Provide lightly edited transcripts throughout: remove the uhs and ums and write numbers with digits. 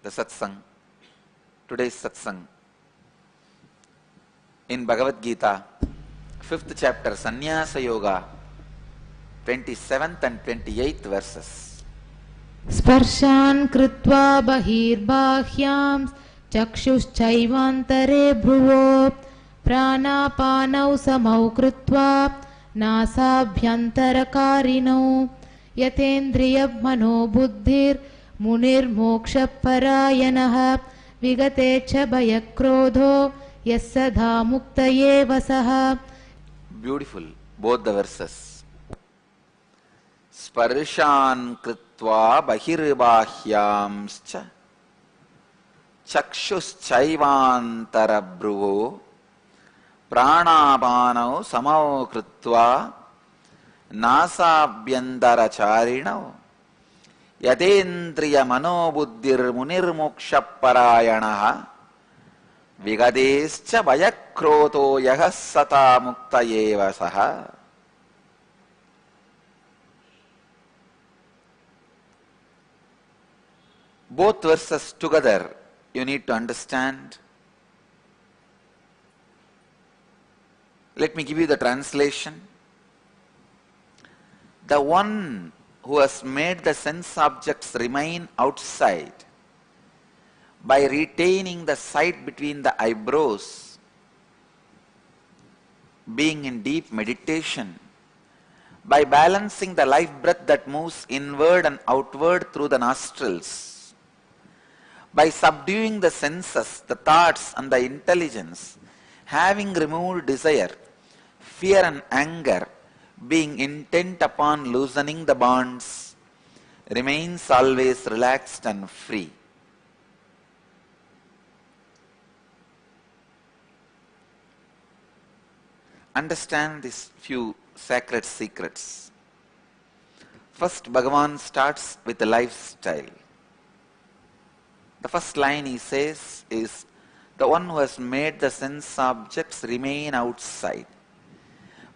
the satsang, today's satsang, in Bhagavad Gita, 5th chapter, Sannyasa Yoga, 27th and 28th verses. Sparshan kritva bahirbahyam chakshuschaivaantare bhruvo pranapanau samau kritva nasabhyantarakarinau yatendriya mano buddhir munir moksha parayanah vigate cha bhayakrodho yasadha muktaye vasaha. Beautiful, both the verses. Sparshan kritva bahirbahyamscha chakshuschaivaantara bhruvo pranapanau samau kritva nasabhyantaracharinav yatendriya manobuddhir munirmokshaparayanaha vigadescha vayakroto yahasata muktayeva saha. Both verses together you need to understand. Let me give you the translation. The one who has made the sense objects remain outside by retaining the sight between the eyebrows, being in deep meditation, by balancing the life breath that moves inward and outward through the nostrils, by subduing the senses, the thoughts and the intelligence, having removed desire, fear and anger, being intent upon loosening the bonds, remains always relaxed and free. Understand these few sacred secrets. First, Bhagavan starts with the lifestyle. The first line he says is, the one who has made the sense objects remain outside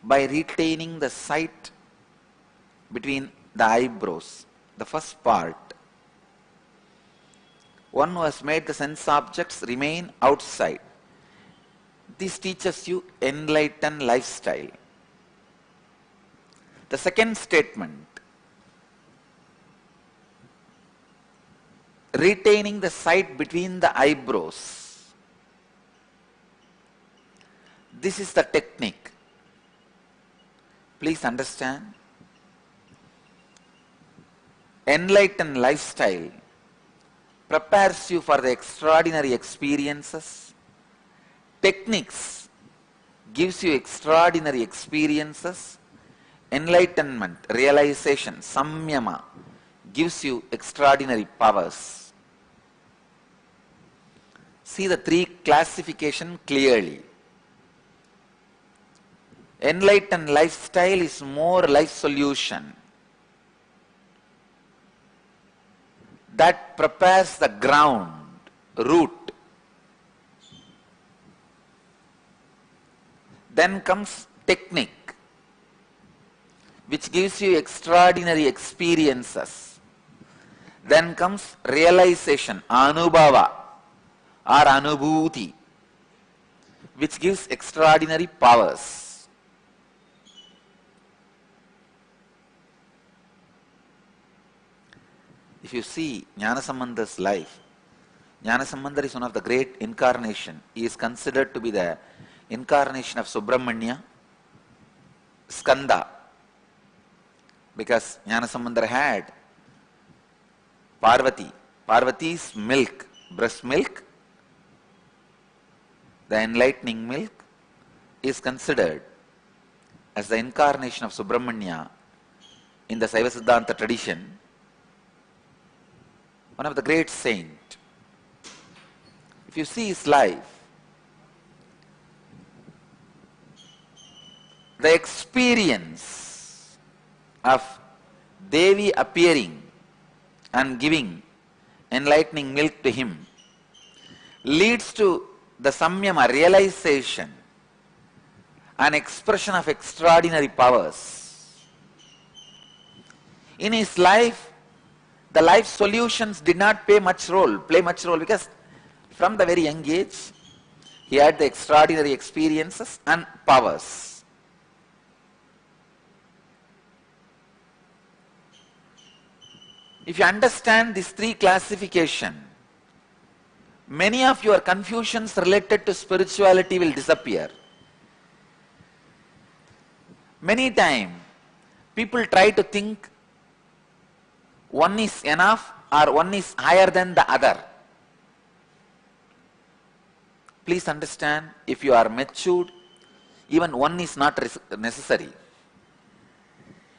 by retaining the sight between the eyebrows. The first part. One who has made the sense objects remain outside. This teaches you enlightened lifestyle. The second statement, retaining the sight between the eyebrows. This is the technique. Please understand. Enlightened lifestyle prepares you for the extraordinary experiences. Techniques gives you extraordinary experiences. Enlightenment, realization, samyama gives you extraordinary powers. See the three classification clearly. Enlightened lifestyle is more life solution. That prepares the ground, root. Then comes technique, which gives you extraordinary experiences. Then comes realization, anubhava or anubhuti, which gives extraordinary powers. If you see Jnanasambanda's life, Jnanasambandar is one of the great incarnation. He is considered to be the incarnation of Subramanya, Skanda, because Jnanasambandar had Parvati. Parvati's milk, breast milk, the enlightening milk, is considered as the incarnation of Subramanya in the Saiva Siddhanta tradition, one of the great saint. If you see his life, the experience of Devi appearing and giving enlightening milk to him leads to the samyama, realization, an expression of extraordinary powers. In his life, the life solutions did not play much role because from the very young age, he had the extraordinary experiences and powers. If you understand these three classification, many of your confusions related to spirituality will disappear. Many times, people try to think one is enough or one is higher than the other. Please understand, if you are matured, even one is not necessary.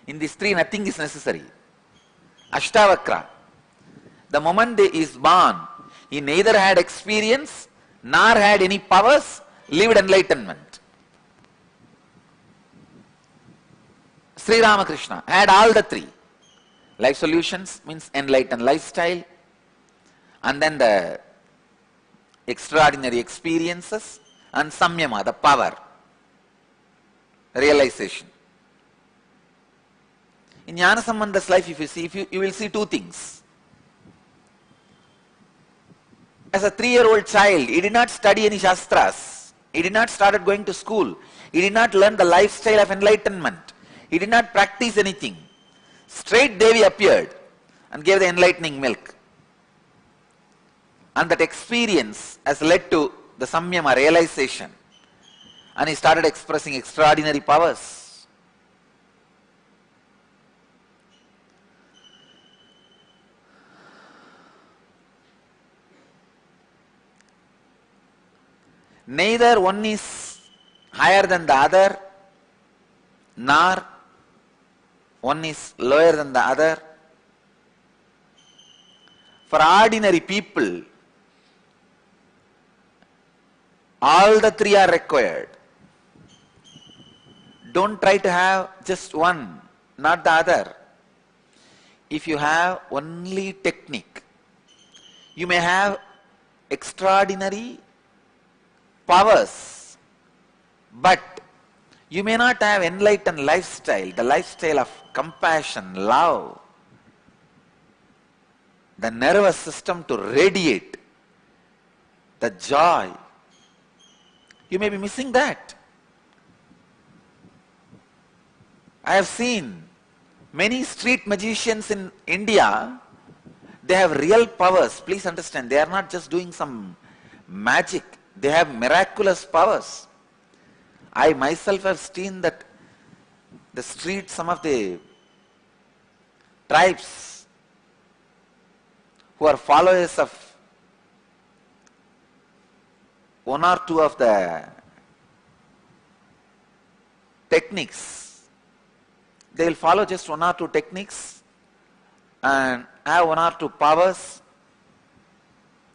In these three, nothing is necessary. Ashtavakra, the moment he is born, he neither had experience nor had any powers, lived enlightenment. Sri Ramakrishna had all the three. Life solutions means enlightened lifestyle, and then the extraordinary experiences, and samyama, the power, realization. In Jnana Sambandha's life, if you see, you will see two things. As a 3-year-old child, he did not study any shastras. He did not start going to school. He did not learn the lifestyle of enlightenment. He did not practice anything. Straight Devi appeared and gave the enlightening milk. And that experience has led to the samyama, realization. And he started expressing extraordinary powers. Neither one is higher than the other, nor one is lower than the other. For ordinary people, all the three are required. Don't try to have just one, not the other. If you have only technique, you may have extraordinary powers, but you may not have enlightened lifestyle, the lifestyle of compassion, love, the nervous system to radiate, the joy. You may be missing that. I have seen many street magicians in India, they have real powers. Please understand, they are not just doing some magic. They have miraculous powers. I myself have seen that the street, some of the tribes who are followers of one or two of the techniques, they will follow just one or two techniques and have one or two powers.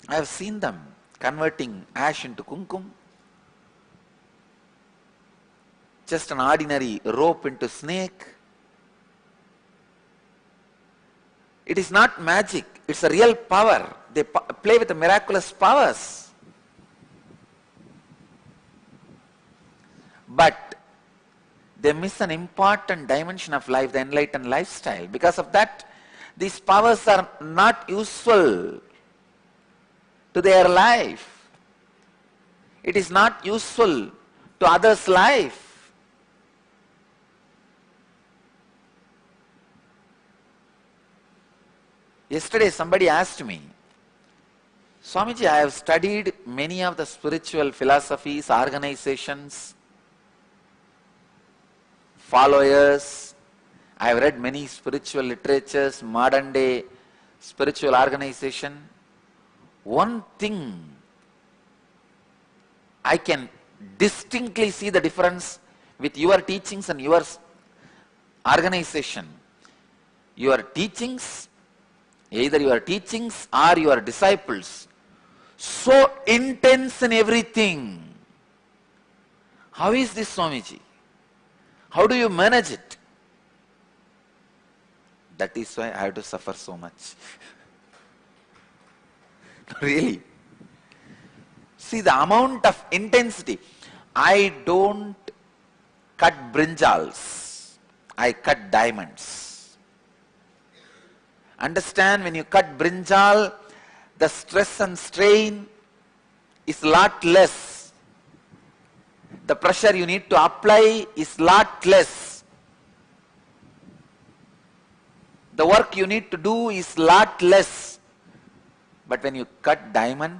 I have seen them converting ash into kumkum, just an ordinary rope into snake. It is not magic, it's a real power. They play with the miraculous powers. But they miss an important dimension of life, the enlightened lifestyle. Because of that, these powers are not useful to their life. It is not useful to others' life. Yesterday somebody asked me, Swamiji, I have studied many of the spiritual philosophies, organizations, followers. I have read many spiritual literatures, modern day spiritual organization. One thing I can distinctly see the difference with your teachings and your organization. Your teachings, either your teachings or your disciples, so intense in everything. How is this, Swamiji? How do you manage it? That is why I have to suffer so much. Really. See the amount of intensity. I don't cut brinjals. I cut diamonds. Understand, when you cut brinjal, the stress and strain is lot less. The pressure you need to apply is lot less. The work you need to do is lot less. But when you cut diamond,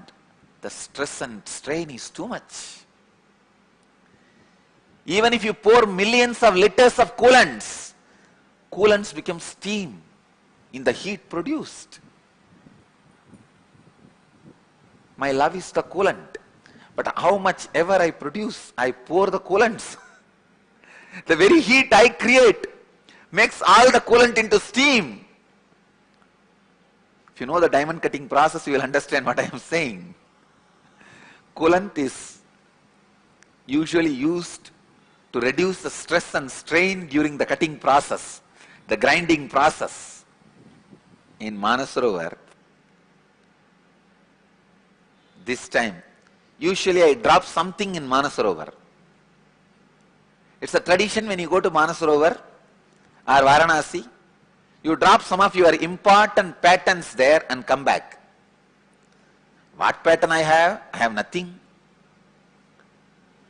the stress and strain is too much. Even if you pour millions of liters of coolants, coolants become steam in the heat produced. My love is the coolant. But how much ever I produce, I pour the coolants. The very heat I create makes all the coolant into steam. If you know the diamond cutting process, you will understand what I am saying. Coolant is usually used to reduce the stress and strain during the cutting process, the grinding process. In Manasarovar, this time, usually I drop something in Manasarovar. It's a tradition when you go to Manasarovar or Varanasi, you drop some of your important patterns there and come back. What pattern I have? I have nothing.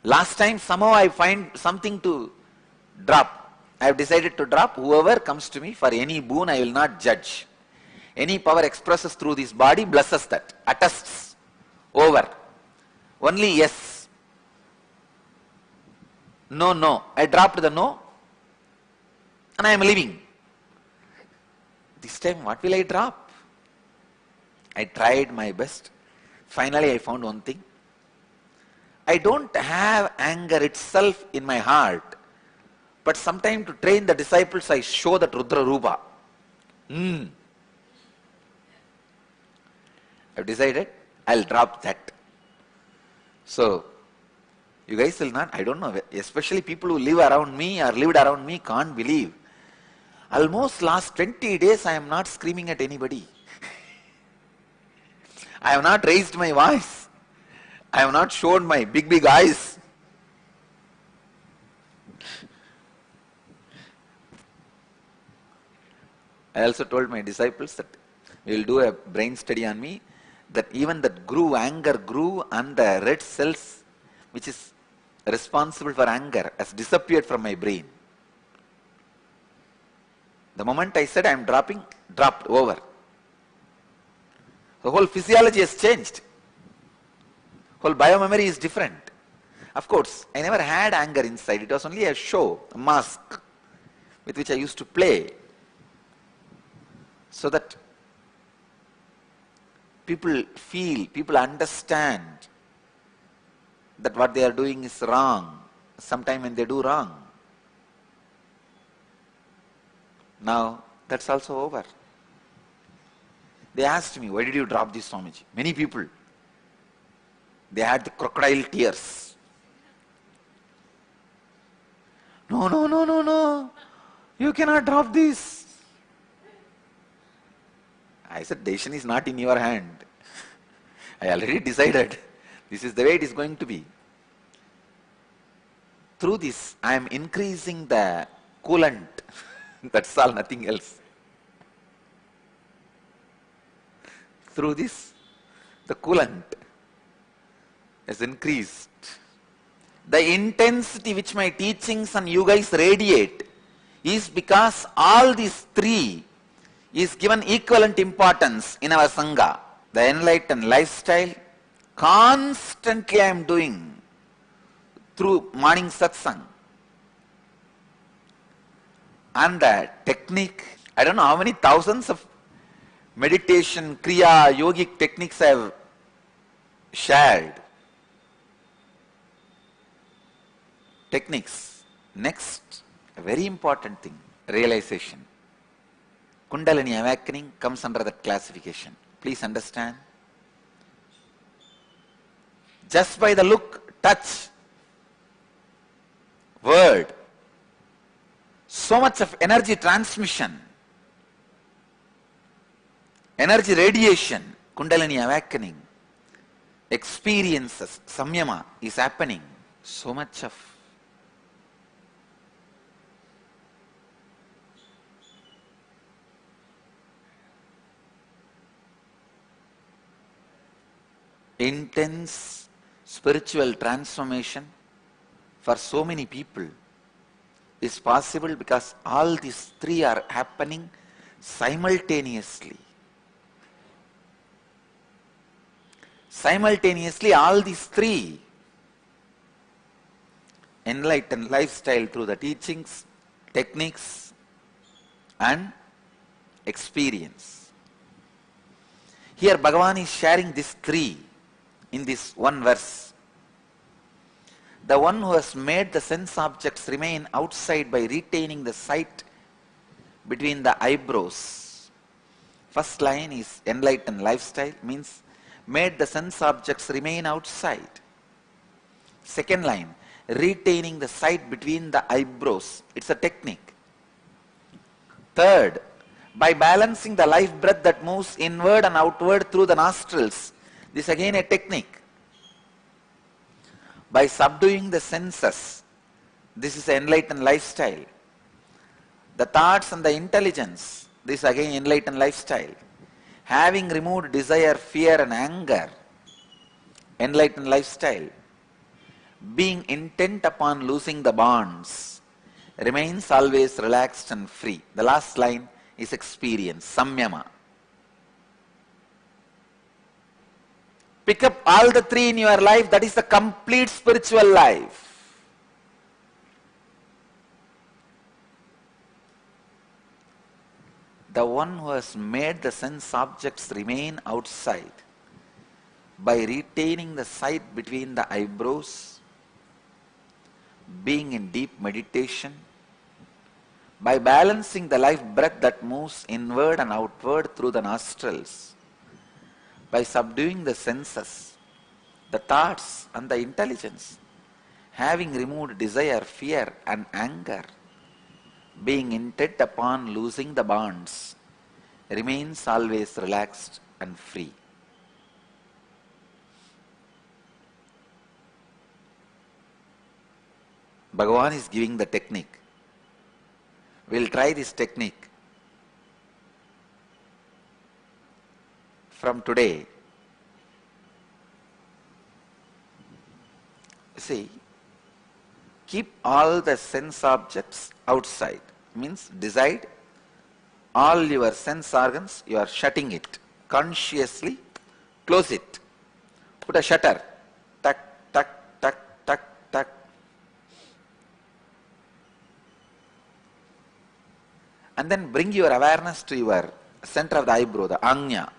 Last time somehow I find something to drop. I have decided to drop. Whoever comes to me for any boon, I will not judge. Any power expresses through this body blesses that, attests. Over. Only yes. No, no. I dropped the no and I am leaving. This time what will I drop? I tried my best. Finally I found one thing. I don't have anger itself in my heart, but sometime to train the disciples I show that Rudra Rupa. I've decided I'll drop that. So, you guys will not, I don't know, especially people who live around me or lived around me can't believe. Almost last 20 days I am not screaming at anybody. I have not raised my voice. I have not shown my big eyes. I also told my disciples that we will do a brain study on me, that even that anger grew, and the red cells which is responsible for anger has disappeared from my brain. The moment I said I am dropping, dropped, over. The whole physiology has changed. Whole biomemory is different. Of course, I never had anger inside. It was only a show, a mask with which I used to play, so that people feel, people understand that what they are doing is wrong, sometime when they do wrong. Now, that's also over. They asked me, why did you drop this, Swamiji? Many people, they had the crocodile tears. No, no, no, no, no. You cannot drop this. I said, decision is not in your hand. I already decided. This is the way it is going to be. Through this, I am increasing the coolant. That's all, nothing else. Through this, the coolant has increased. The intensity which my teachings and you guys radiate is because all these three is given equivalent importance in our Sangha. The enlightened lifestyle, constantly I am doing through morning SATSANG. And the technique, I don't know how many thousands of meditation, kriya, yogic techniques I have shared. Techniques. Next, a very important thing, realization. Kundalini awakening comes under that classification. Please understand. Just by the look, touch, word, so much of energy transmission, energy radiation, Kundalini awakening, experiences, samyama is happening. So much of intense spiritual transformation for so many people is possible because all these three are happening simultaneously. Simultaneously, all these three: enlightened lifestyle through the teachings, techniques, and experience. Here Bhagavan is sharing these three in this one verse. The one who has made the sense objects remain outside by retaining the sight between the eyebrows. First line is enlightened lifestyle, means made the sense objects remain outside. Second line, retaining the sight between the eyebrows. It's a technique. Third, by balancing the life breath that moves inward and outward through the nostrils. This again a technique. By subduing the senses. This is enlightened lifestyle. The thoughts and the intelligence. This again enlightened lifestyle. Having removed desire, fear and anger. Enlightened lifestyle. Being intent upon losing the bonds. Remains always relaxed and free. The last line is experience, samyama. Pick up all the three in your life, that is the complete spiritual life. The one who has made the sense objects remain outside by retaining the sight between the eyebrows, being in deep meditation, by balancing the life breath that moves inward and outward through the nostrils, by subduing the senses, the thoughts and the intelligence, having removed desire, fear and anger, being intent upon losing the bonds, remains always relaxed and free. Bhagavan is giving the technique. We'll try this technique from today. See, keep all the sense objects outside. Means decide all your sense organs, you are shutting it. Consciously close it. Put a shutter. Tuck, tuck, tuck, tuck, tuck. And then bring your awareness to your center of the eyebrow, the Anya.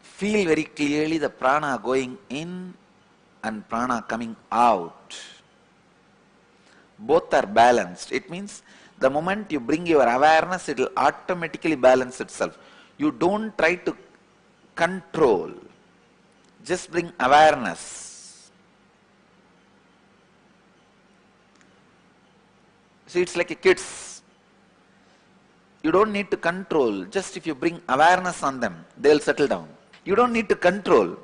Feel very clearly the prana going in and prana coming out. Both are balanced. It means the moment you bring your awareness, it will automatically balance itself. You don't try to control. Just bring awareness. See, it's like a kids. You don't need to control. Just if you bring awareness on them, they'll settle down. You don't need to control.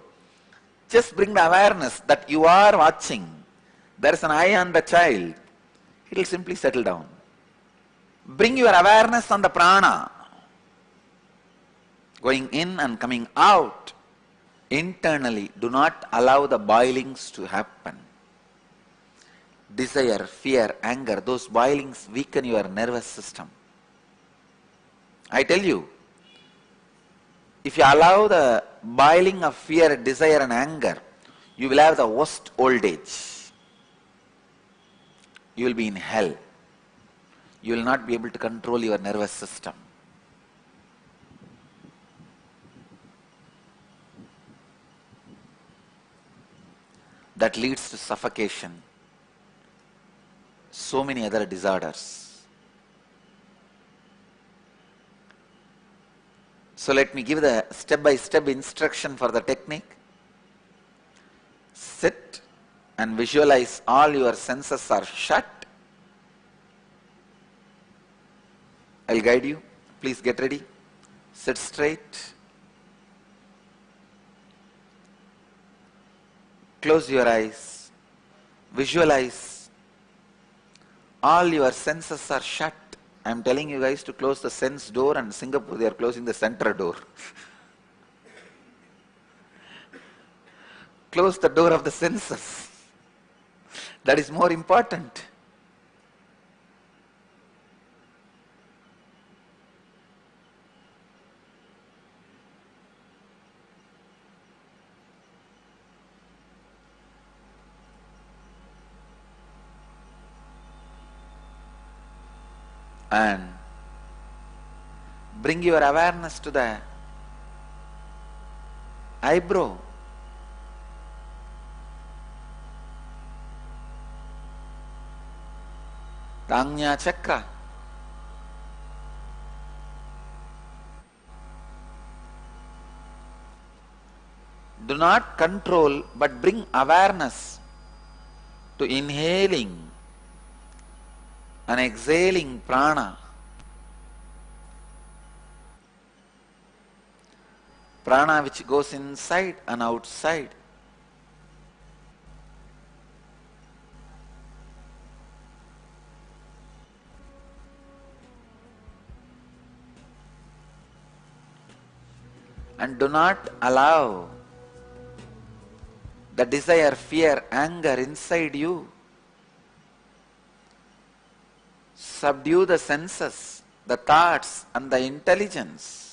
Just bring the awareness that you are watching. There is an eye on the child. It will simply settle down. Bring your awareness on the prana. Going in and coming out. Internally, do not allow the boilings to happen. Desire, fear, anger, those boilings weaken your nervous system. I tell you, if you allow the boiling of fear, desire and anger, you will have the worst old age. You will be in hell. You will not be able to control your nervous system. That leads to suffocation. So many other disorders. So let me give the step-by-step instruction for the technique. Sit and visualize all your senses are shut. I'll guide you. Please get ready. Sit straight. Close your eyes. Visualize. All your senses are shut. I am telling you guys to close the sense door, and in Singapore they are closing the center door. close the door of the senses. That is more important. And bring your awareness to the eyebrow. The Ajna chakra. Do not control, but bring awareness to inhaling and exhaling prana. Prana which goes inside and outside. And do not allow the desire, fear, anger inside you. Subdue the senses, the thoughts and the intelligence.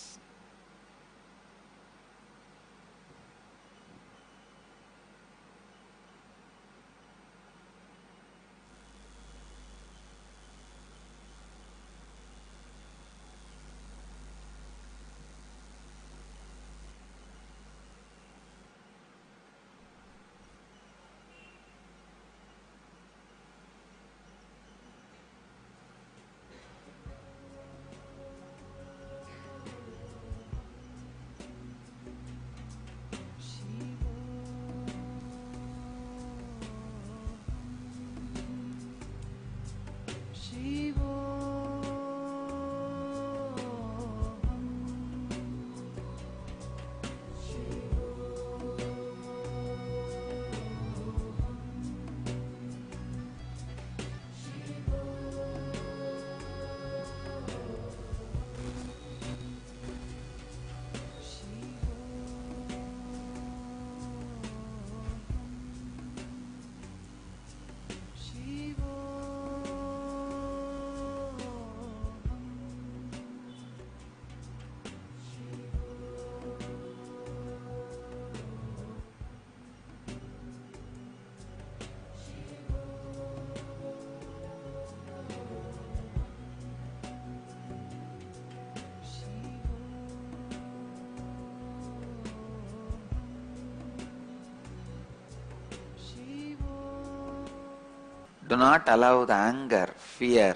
Do not allow the anger, fear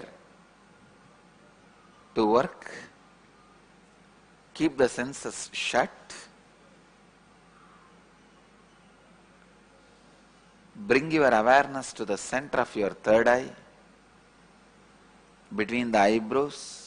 to work. Keep the senses shut. Bring your awareness to the center of your third eye, between the eyebrows.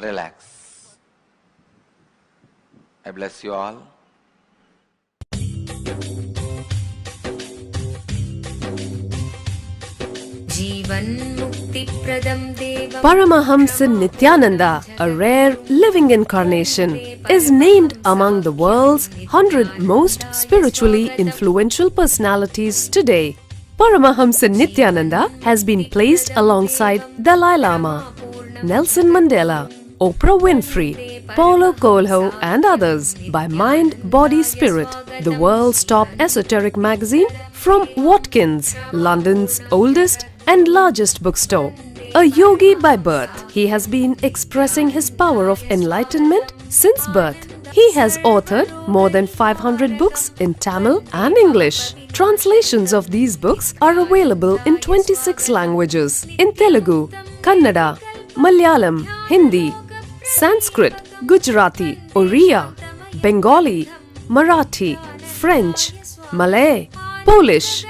relax. I bless you all. Paramahamsa Nithyananda, a rare living incarnation, is named among the world's 100 most spiritually influential personalities today. Paramahamsa Nithyananda has been placed alongside Dalai Lama, Nelson Mandela, Oprah Winfrey, Paulo Coelho and others by Mind, Body, Spirit, the world's top esoteric magazine from Watkins, London's oldest and largest bookstore. A yogi by birth, he has been expressing his power of enlightenment since birth. He has authored more than 500 books in Tamil and English. Translations of these books are available in 26 languages in Telugu, Kannada, Malayalam, Hindi, Sanskrit, Gujarati, Oriya, Bengali, Marathi, French, Malay, Polish,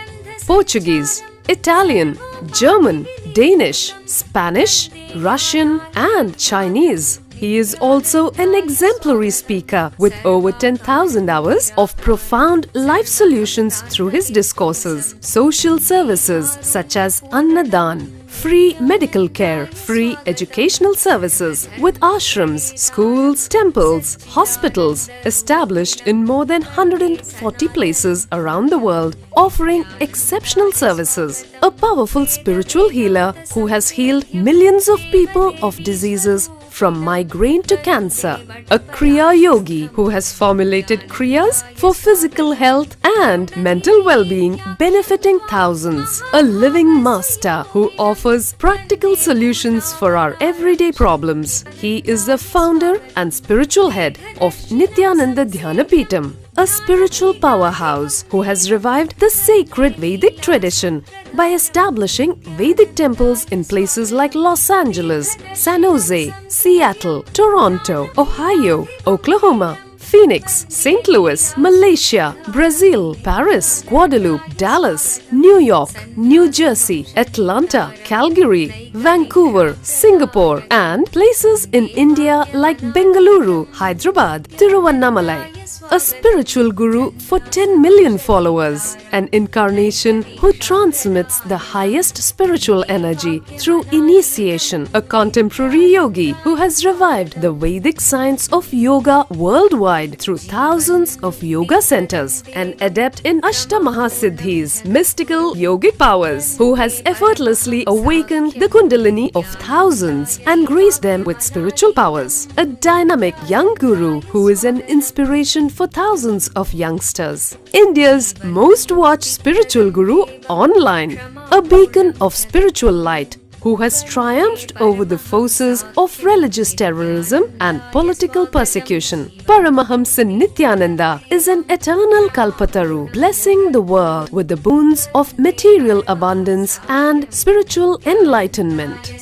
Portuguese, Italian, German, Danish, Spanish, Russian and Chinese. He is also an exemplary speaker with over 10,000 hours of profound life solutions through his discourses. Social services such as Annadan, free medical care, free educational services with ashrams, schools, temples, hospitals established in more than 140 places around the world, offering exceptional services. A powerful spiritual healer who has healed millions of people of diseases from migraine to cancer. A Kriya Yogi who has formulated Kriyas for physical health and mental well-being, benefiting thousands. A living master who offers practical solutions for our everyday problems. He is the founder and spiritual head of Nithyananda Dhyanapeetham, a spiritual powerhouse who has revived the sacred Vedic tradition by establishing Vedic temples in places like Los Angeles, San Jose, Seattle, Toronto, Ohio, Oklahoma, Phoenix, St. Louis, Malaysia, Brazil, Paris, Guadeloupe, Dallas, New York, New Jersey, Atlanta, Calgary, Vancouver, Singapore, and places in India like Bengaluru, Hyderabad, Tiruvannamalai. A spiritual guru for 10 million followers, an incarnation who transmits the highest spiritual energy through initiation, a contemporary yogi who has revived the Vedic science of yoga worldwide through thousands of yoga centers, an adept in Ashtamahasiddhis, mystical yogic powers, who has effortlessly awakened the Kundalini of thousands and graced them with spiritual powers, a dynamic young guru who is an inspiration for thousands of youngsters, India's most watched spiritual guru online, a beacon of spiritual light who has triumphed over the forces of religious terrorism and political persecution. Paramahamsa Nithyananda is an eternal Kalpataru, blessing the world with the boons of material abundance and spiritual enlightenment.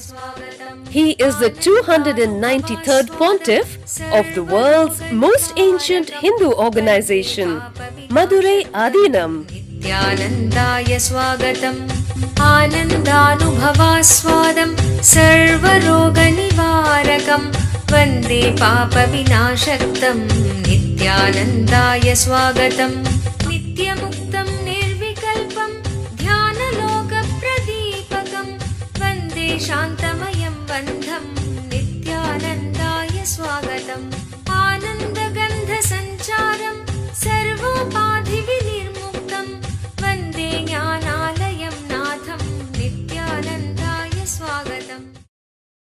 He is the 293rd Pontiff of the world's most ancient Hindu organization, Madurai Adinam. Nithyanandaya swagatam, anandanubhavaswadam, sarvaroga nivarakam, vande papa vinashaktam. Nithyanandaya swagatam, nityamuktam nirvikalpam, dhyanaloka pradipakam, vande shantamayam bandham. Nithyanandaya swagatam.